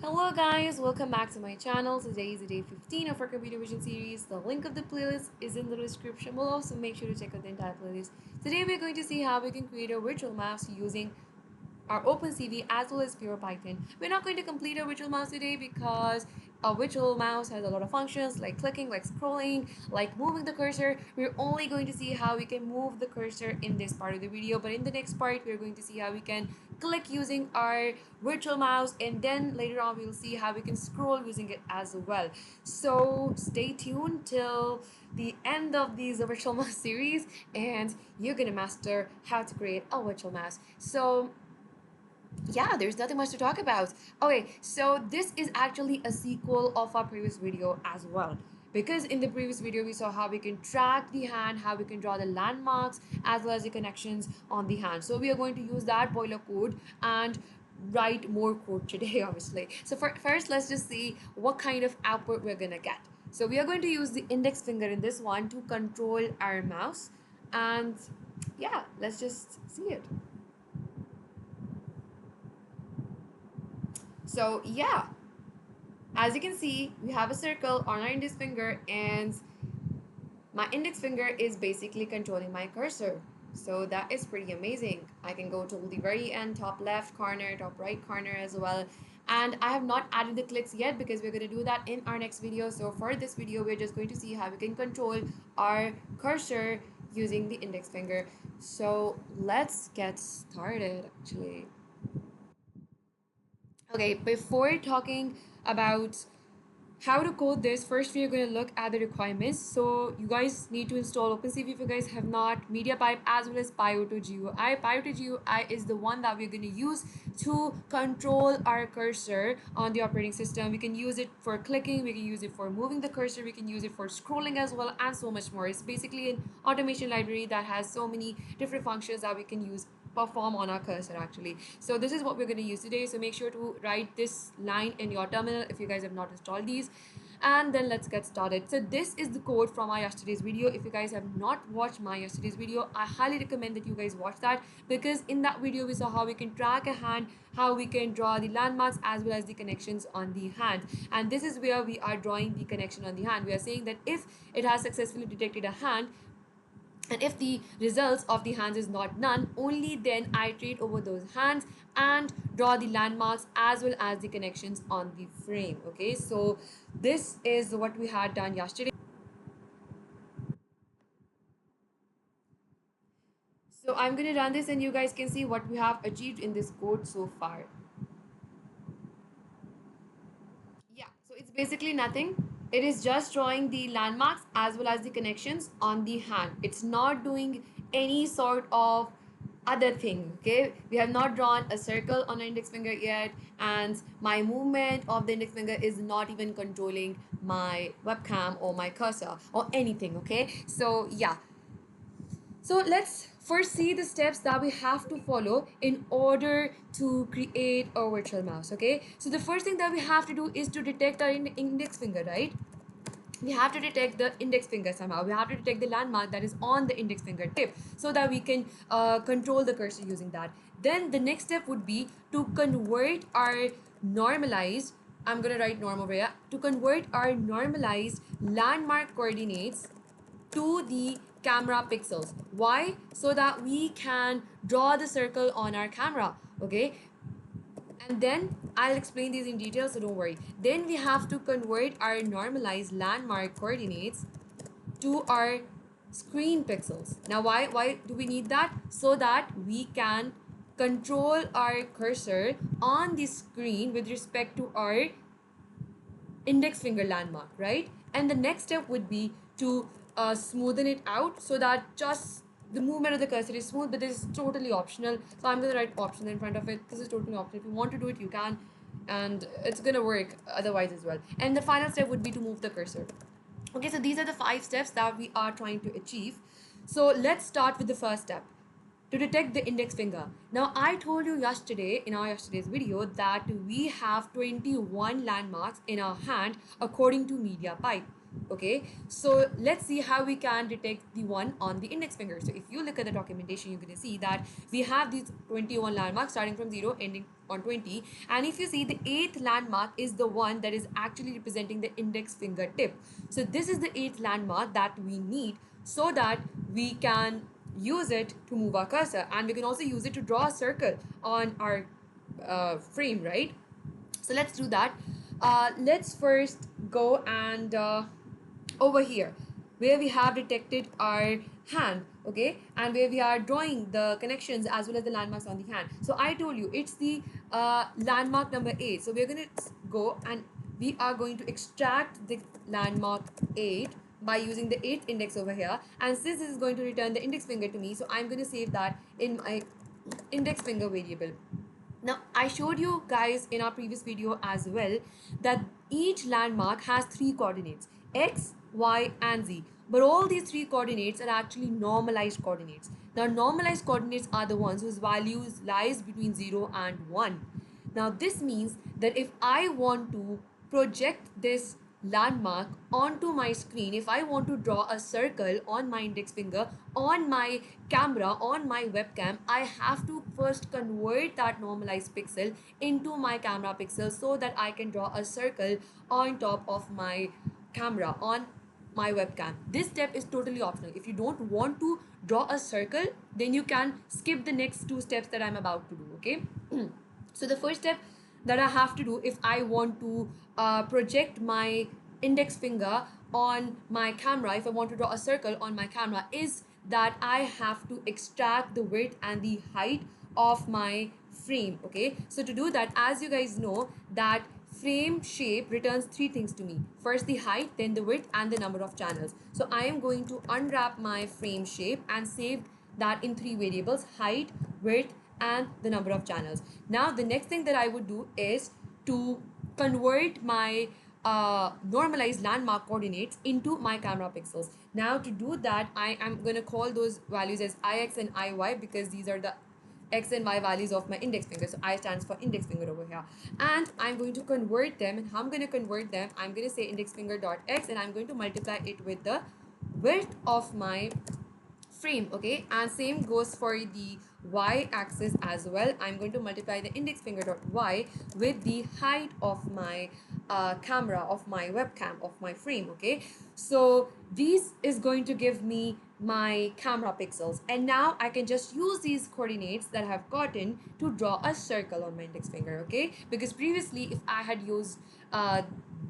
Hello guys, welcome back to my channel. Today is the day 15 of our computer vision series. The link of the playlist is in the description below, so make sure to check out the entire playlist. Today we're going to see how we can create a virtual mouse using our OpenCV as well as pure Python. We're not going to complete a virtual mouse today because a virtual mouse has a lot of functions like clicking, like scrolling, like moving the cursor. We're only going to see how we can move the cursor in this part of the video, but in the next part we're going to see how we can click using our virtual mouse, and then later on we'll see how we can scroll using it as well. So stay tuned till the end of this virtual mouse series and you're gonna master how to create a virtual mouse. So yeah, there's nothing much to talk about. Okay, so this is actually a sequel of our previous video as well. Because in the previous video, we saw how we can track the hand, how we can draw the landmarks, as well as the connections on the hand. So we are going to use that boiler code and write more code today, obviously. So first, let's just see what kind of output we're gonna get. So we are going to use the index finger in this one to control our mouse. And yeah, let's just see it. So yeah, as you can see, we have a circle on our index finger, and my index finger is basically controlling my cursor. So that is pretty amazing. I can go to the very end, top left corner, top right corner as well. And I have not added the clicks yet because we're going to do that in our next video. So for this video, we're just going to see how we can control our cursor using the index finger. So let's get started actually. Okay, before talking about how to code this, first we are going to look at the requirements. So you guys need to install OpenCV if you guys have not, MediaPipe as well as Pyotto GUI. Pyotto GUI is the one that we're going to use to control our cursor on the operating system. We can use it for clicking, we can use it for moving the cursor, we can use it for scrolling as well, and so much more. It's basically an automation library that has so many different functions that we can use perform on our cursor actually. So this is what we're going to use today, so make sure to write this line in your terminal if you guys have not installed these, and then let's get started. So this is the code from my yesterday's video. If you guys have not watched my yesterday's video, I highly recommend that you guys watch that, because in that video we saw how we can track a hand, how we can draw the landmarks as well as the connections on the hand. And this is where we are drawing the connection on the hand. We are saying that if it has successfully detected a hand, and if the results of the hands is not none, only then iterate over those hands and draw the landmarks as well as the connections on the frame. Okay, so this is what we had done yesterday. So I'm going to run this and you guys can see what we have achieved in this code so far. Yeah, so it's basically nothing. It is just drawing the landmarks as well as the connections on the hand. It's not doing any sort of other thing. Okay, we have not drawn a circle on our index finger yet, and my movement of the index finger is not even controlling my webcam or my cursor or anything. Okay, so yeah, so let's first see the steps that we have to follow in order to create a virtual mouse. Okay, so the first thing that we have to do is to detect our index finger, right? We have to detect the index finger somehow. We have to detect the landmark that is on the index finger tip so that we can control the cursor using that. Then the next step would be to convert our normalized, I'm gonna write norm over here, to convert our normalized landmark coordinates to the camera pixels. Why? So that we can draw the circle on our camera. Okay, and then I'll explain these in detail, so don't worry. Then we have to convert our normalized landmark coordinates to our screen pixels. Now why do we need that? So that we can control our cursor on the screen with respect to our index finger landmark, right? And the next step would be to smoothen it out so that just the movement of the cursor is smooth, but this is totally optional. So I'm going to write optional in front of it. This is totally optional. If you want to do it, you can, and it's going to work otherwise as well. And the final step would be to move the cursor. Okay, so these are the 5 steps that we are trying to achieve. So let's start with the first step, to detect the index finger. Now I told you yesterday in our yesterday's video that we have 21 landmarks in our hand according to MediaPipe. Okay, so let's see how we can detect the one on the index finger. So if you look at the documentation, you're going to see that we have these 21 landmarks starting from 0 ending on 20, and if you see, the eighth landmark is the one that is actually representing the index finger tip. So this is the eighth landmark that we need so that we can use it to move our cursor, and we can also use it to draw a circle on our frame, right? So let's do that. Let's first go and over here where we have detected our hand, okay, and where we are drawing the connections as well as the landmarks on the hand. So I told you it's the landmark number 8. So we're going to go and we are going to extract the landmark 8 by using the 8th index over here, and since this is going to return the index finger to me, so I'm going to save that in my index finger variable. Now, I showed you guys in our previous video as well that each landmark has three coordinates, x, y, and z. But all these three coordinates are actually normalized coordinates. Now, normalized coordinates are the ones whose values lies between 0 and 1. Now, this means that if I want to project this landmark onto my screen, if I want to draw a circle on my index finger, on my camera, on my webcam, I have to first convert that normalized pixel into my camera pixel so that I can draw a circle on top of my camera, on my webcam. This step is totally optional. If you don't want to draw a circle, then you can skip the next two steps that I'm about to do, okay? So the first step that I have to do if I want to project my index finger on my camera, if I want to draw a circle on my camera, is that I have to extract the width and the height of my frame. Okay, so to do that, as you guys know, that frame shape returns three things to me: first the height, then the width, and the number of channels. So I am going to unwrap my frame shape and save that in three variables: height, width, and the number of channels. Now the next thing that I would do is to convert my normalized landmark coordinates into my camera pixels. Now to do that, I am going to call those values as ix and iy because these are the x and y values of my index finger. So I stands for index finger over here, and I'm going to convert them. And how I'm going to convert them, I'm going to say index finger dot x, and I'm going to multiply it with the width of my frame. Okay, and same goes for the y axis as well. I'm going to multiply the index finger dot y with the height of my camera, of my webcam, of my frame. Okay, so this is going to give me my camera pixels, and now I can just use these coordinates that I have gotten to draw a circle on my index finger. Okay, because previously if I had used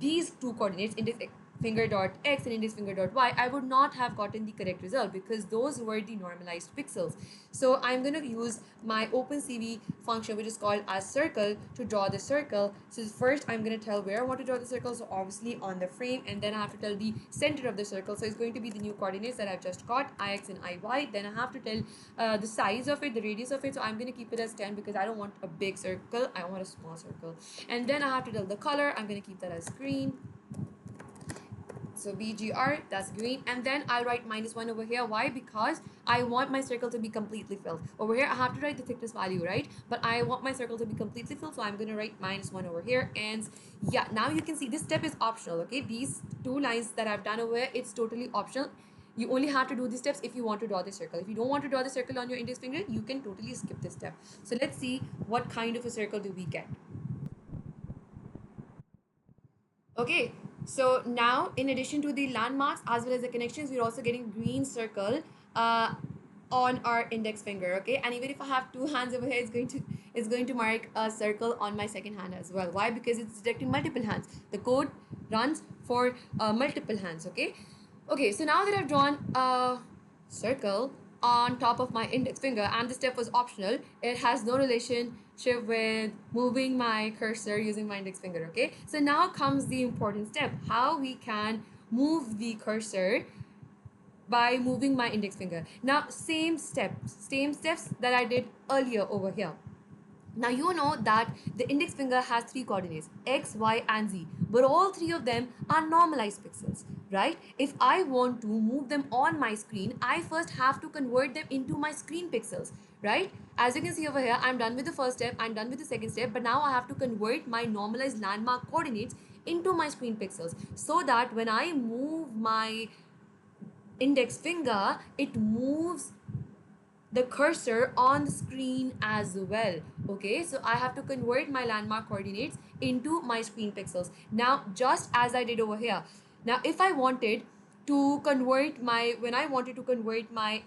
these two coordinates, index finger dot x and index finger dot y, I would not have gotten the correct result because those were the normalized pixels. So I'm going to use my OpenCV function, which is called as circle, to draw the circle. So first I'm going to tell where I want to draw the circle, so obviously on the frame, and then I have to tell the center of the circle. So it's going to be the new coordinates that I've just got, ix and iy. Then I have to tell the size of it, the radius of it. So I'm going to keep it as 10 because I don't want a big circle, I want a small circle. And then I have to tell the color, I'm going to keep that as green. So BGR, that's green. And then I'll write -1 over here. Why? Because I want my circle to be completely filled. Over here, I have to write the thickness value, right? But I want my circle to be completely filled, so I'm going to write -1 over here. And yeah, now you can see this step is optional, okay? These two lines that I've done over here, it's totally optional. You only have to do these steps if you want to draw the circle. If you don't want to draw the circle on your index finger, you can totally skip this step. So let's see what kind of a circle do we get. Okay, so now in addition to the landmarks as well as the connections, we're also getting green circle on our index finger. Okay, and even if I have two hands over here, it's going to mark a circle on my second hand as well. Why? Because it's detecting multiple hands. The code runs for multiple hands. Okay, so now that I've drawn a circle on top of my index finger, and the step was optional, it has no relationship with moving my cursor using my index finger. Okay, so now comes the important step: how we can move the cursor by moving my index finger. Now same steps that I did earlier over here. Now you know that the index finger has three coordinates: x, y, and z, but all three of them are normalized pixels, right? If I want to move them on my screen, I first have to convert them into my screen pixels, right? As you can see over here, I'm done with the first step, I'm done with the second step, but now I have to convert my normalized landmark coordinates into my screen pixels, so that when I move my index finger, it moves the cursor on the screen as well. Okay, so I have to convert my landmark coordinates into my screen pixels. Now, just as I did over here, now if I wanted to convert my, when I wanted to convert my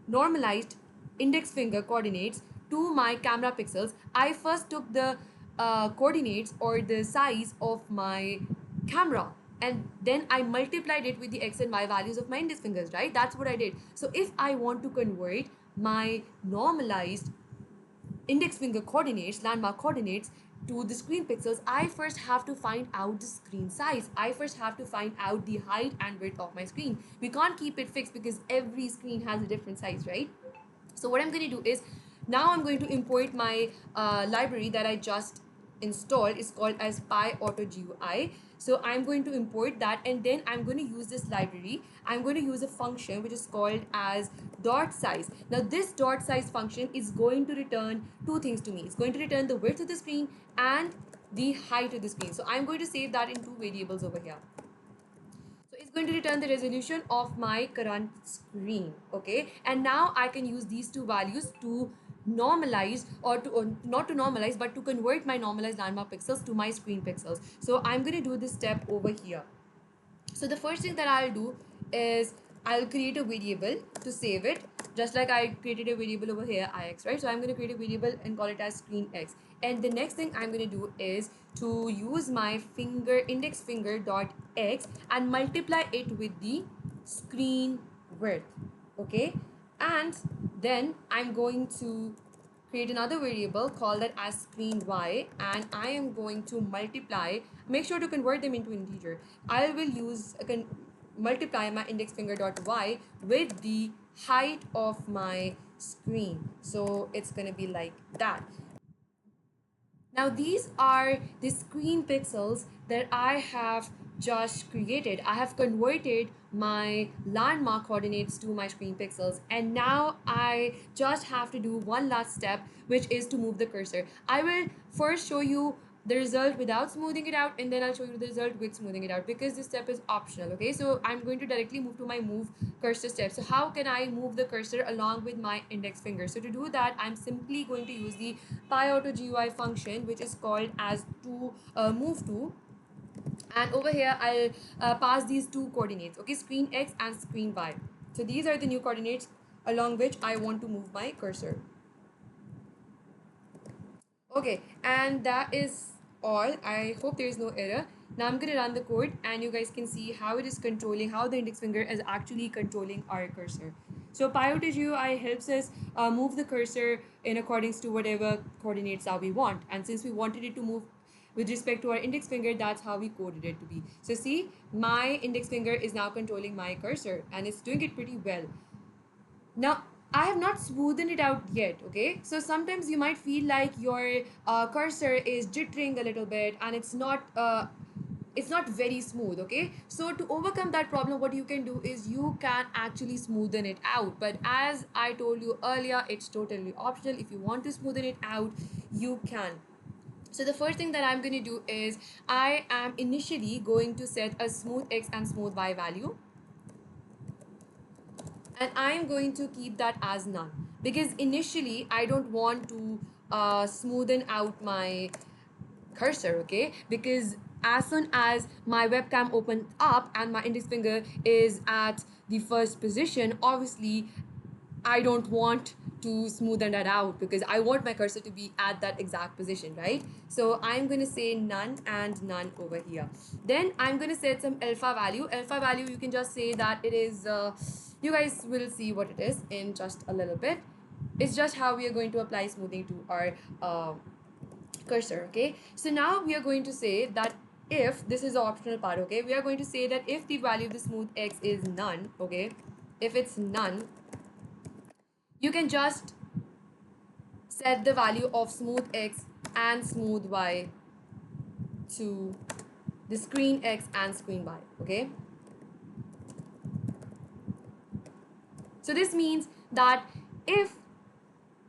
normalized index finger coordinates to my camera pixels, I first took the coordinates or the size of my camera, and then I multiplied it with the x and y values of my index fingers, right? That's what I did. So if I want to convert my normalized index finger coordinates, landmark coordinates, to the screen pixels, I first have to find out the screen size. I first have to find out the height and width of my screen. We can't keep it fixed because every screen has a different size, right? So what I'm going to do is, now I'm going to import my library that I just installed. It's called as PyAutoGUI. So I'm going to import that, and then I'm going to use this library. I'm going to use a function which is called as dot size. Now this dot size function is going to return two things to me. It's going to return the width of the screen and the height of the screen. So I'm going to save that in two variables over here. So it's going to return the resolution of my current screen. Okay, and now I can use these two values to normalize, or not to normalize, but to convert my normalized landmark pixels to my screen pixels. So I'm going to do this step over here. So the first thing that I'll do is I'll create a variable to save it, just like I created a variable over here, ix, right? So I'm going to create a variable and call it as screen x. And the next thing I'm going to do is to use my finger index finger dot x and multiply it with the screen width. Okay, and then I'm going to create another variable, call that as screen y, and I am going to multiply, make sure to convert them into integer. I will use multiply my index finger dot y with the height of my screen. So it's going to be like that. Now these are the screen pixels that I have just created. I have converted my landmark coordinates to my screen pixels, and now I just have to do one last step, which is to move the cursor. I will first show you the result without smoothing it out, and then I'll show you the result with smoothing it out, because this step is optional. Okay, so I'm going to directly move to my move cursor step. So how can I move the cursor along with my index finger? So to do that, I'm simply going to use the PyAutoGUI function, which is called as to move to, and over here I'll pass these two coordinates, okay, screen x and screen y. So these are the new coordinates along which I want to move my cursor. Okay, and that is all. I hope there is no error. Now I'm going to run the code, and you guys can see how it is controlling, how the index finger is actually controlling our cursor. So PyAutoGUI helps us move the cursor in accordance to whatever coordinates that we want. And since we wanted it to move with respect to our index finger, that's how we coded it to be. So see, my index finger is now controlling my cursor, and it's doing it pretty well. Now, I have not smoothened it out yet, okay? So sometimes you might feel like your cursor is jittering a little bit, and it's not very smooth. Okay, so to overcome that problem, what you can do is you can actually smoothen it out, but as I told you earlier, it's totally optional. If you want to smoothen it out, you can. So the first thing that I'm going to do is I am initially going to set a smooth x and smooth y value, and I'm going to keep that as none, because initially I don't want to smoothen out my cursor. Okay, because as soon as my webcam opens up and my index finger is at the first position, obviously I don't want to smoothen that out, because I want my cursor to be at that exact position, right? So I'm going to say none and none over here. Then I'm going to set some alpha value. Alpha value, you can just say that it is you guys will see what it is in just a little bit. It's just how we are going to apply smoothing to our cursor. Okay, so now we are going to say that if this is the optional part, okay, we are going to say that if the value of the smooth x is none, okay, if it's none, you can just set the value of smooth x and smooth y to the screen x and screen y. Okay, so this means that if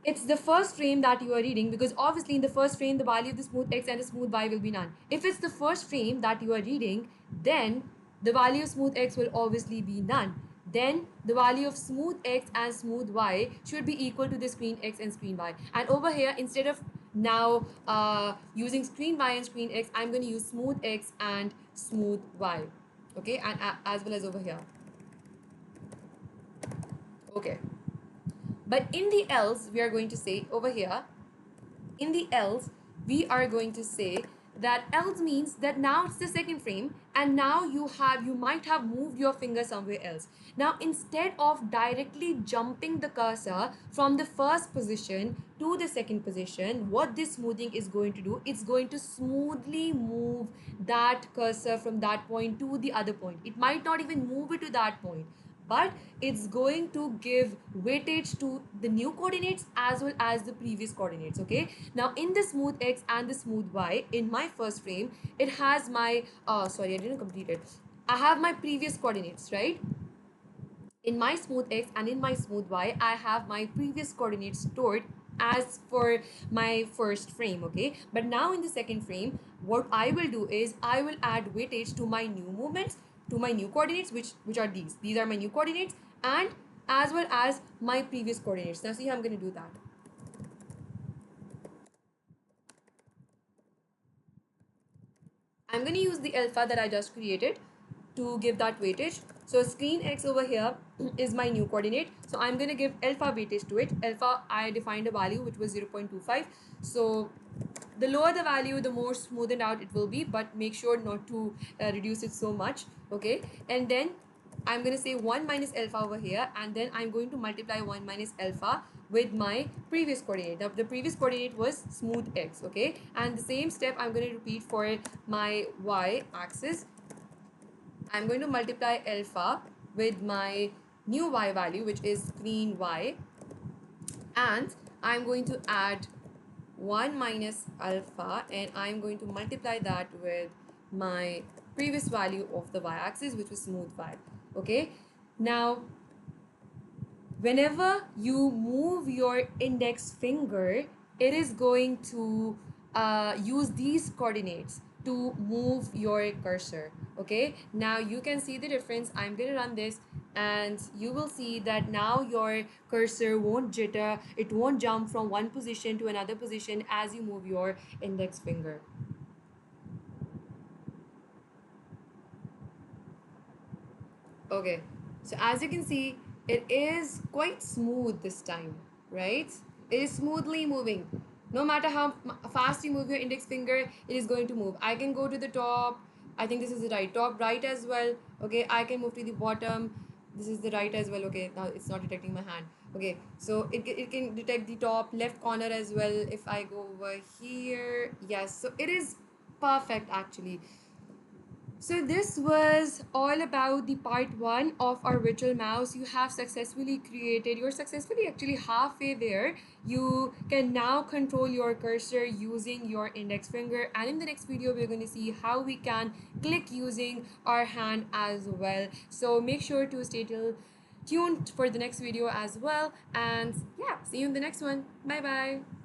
It's the first frame that you are reading, because obviously in the first frame the value of the smooth x and the smooth y will be none. If it's the first frame that you are reading, then the value of smooth x will obviously be none. Then the value of smooth x and smooth y should be equal to the screen x and screen y. And over here, instead of now using screen y and screen x, I'm going to use smooth x and smooth y. Okay, and as well as over here. Okay, but in the else, we are going to say over here, in the else, we are going to say that else means that now it's the second frame, and now you might have moved your finger somewhere else. Now instead of directly jumping the cursor from the first position to the second position, what this smoothing is going to do, it's going to smoothly move that cursor from that point to the other point. It might not even move it to that point, but it's going to give weightage to the new coordinates as well as the previous coordinates. Okay, now in the smooth x and the smooth y, in my first frame, it has my sorry, I didn't complete it. I have my previous coordinates, right? In my smooth x and in my smooth y, I have my previous coordinates stored as for my first frame. Okay, but now in the second frame, what I will do is I will add weightage to my new movements, to my new coordinates, which are these are my new coordinates, and as well as my previous coordinates. Now see how I'm going to do that. I'm going to use the alpha that I just created to give that weightage. So screen x over here is my new coordinate. So I'm going to give alpha weightage to it. Alpha, I defined a value which was 0.25. So the lower the value, the more smoothened out it will be, but make sure not to reduce it so much. Okay, and then I'm going to say 1 minus alpha over here, and then I'm going to multiply 1 minus alpha with my previous coordinate. Now the previous coordinate was smooth x. Okay, and the same step I'm going to repeat for my y axis. I'm going to multiply alpha with my new y value, which is screen y, and I'm going to add 1 minus alpha, and I'm going to multiply that with my previous value of the y-axis, which was smooth y. Okay, now whenever you move your index finger, it is going to use these coordinates to move your cursor. Okay, now you can see the difference. I'm going to run this, and you will see that now your cursor won't jitter, it won't jump from one position to another position as you move your index finger. Okay, so as you can see, it is quite smooth this time, right? It is smoothly moving. No matter how fast you move your index finger, it is going to move. I can go to the top. I think this is the right, top right as well. Okay, I can move to the bottom. This is the right as well. Okay, now it's not detecting my hand. Okay, so it can detect the top left corner as well. If I go over here, yes, so it is perfect actually. So this was all about the part one of our virtual mouse. You have successfully created, you're successfully actually halfway there. You can now control your cursor using your index finger, and in the next video we're going to see how we can click using our hand as well. So make sure to stay tuned for the next video as well, and yeah, see you in the next one. Bye bye.